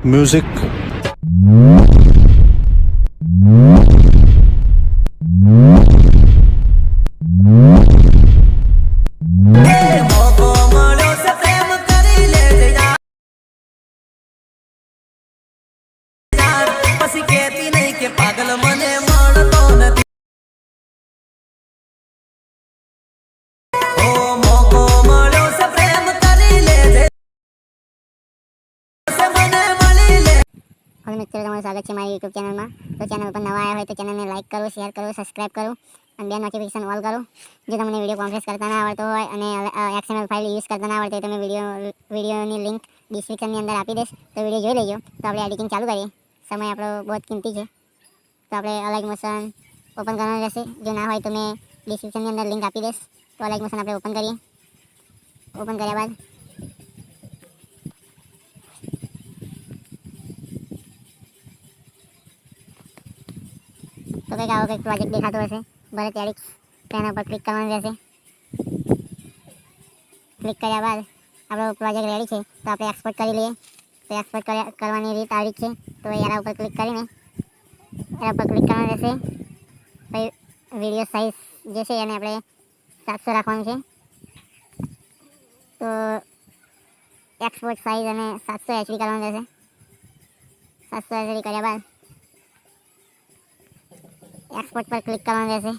Music. पागल मने मानतो નથી ઓ મોકો મળ્યો છે પ્રેમ કરી લેજે સે મને મળી લે। हेलो मित्रों, તમારું સ્વાગત છે મારી YouTube ચેનલમાં। તો ચેનલ પર નવા આવ્યા હોય તો ચેનલને લાઈક કરો, શેર કરો, સબસ્ક્રાઇબ કરો અને બેલ નોટિફિકેશન ઓલ કરો। જો તમને વિડિયો કોમ્પ્રેસ કરતા ના આવડતો હોય અને XML ફાઇલ યુઝ કરતા ના આવડતો હોય તો તમે વિડિયોની લિંક ડિસ્ક્રિપ્શનની અંદર આપી દઈશ, તો વિડિયો જોઈ લેજો। તો આપણે એડિટિંગ ચાલુ કરીએ। સમય આપણો બહુ કિંમતી છે, તો આપણે અલાઇક મોશન ઓપન કરવાનું રહેશે। જો ના હોય તો મેં ડિસ્ક્રિપ્શનની અંદર લિંક આપી દઈશ, તો અલાઇક મોશન આપણે ઓપન કરીએ। ઓપન કર્યા બાદ તો કંઈક આવો કંઈક પ્રોજેક્ટ દેખાતો હશે। ભરત એડિટ્સ તેના પર ક્લિક કરવાનું રહેશે। ક્લિક કર્યા બાદ આપણો પ્રોજેક્ટ રેડી છે, તો આપણે એક્સપોર્ટ કરી લઈએ। તો એક્સપોર્ટ કરવાની રીત આવી છે। તો એના ઉપર ક્લિક કરીને એના પર ક્લિક કરવાનું રહેશે। પછી વિડીયો સાઇઝ જે છે એને આપણે 700 રાખવાનું છે। તો એક્સપોર્ટ સાઇઝ અને 700 HD કરવાનું રહેશે। 700 HD કર્યા બાદ એક્સપોર્ટ પર ક્લિક કરવાનું રહેશે।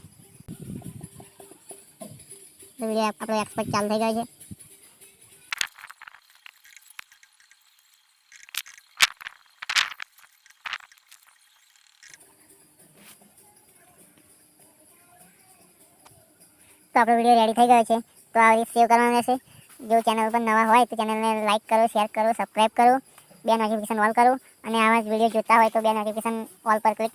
તો વિડીયો આપણો એક્સપોર્ટ ચાલુ થઈ ગયો છે। તો આપણો વિડીયો રેડી થઈ ગયો છે। તો આ રીતે સેવ કરવાનું રહેશે। જો ચેનલ પર નવા હોય તો ચેનલને લાઈક કરો, શેર કરો, સબસ્ક્રાઇબ કરો, બે નોટિફિકેશન ઓલ કરો અને આવા જ વિડીયો જોતા હોય તો બે નોટિફિકેશન ઓલ પર ક્લિક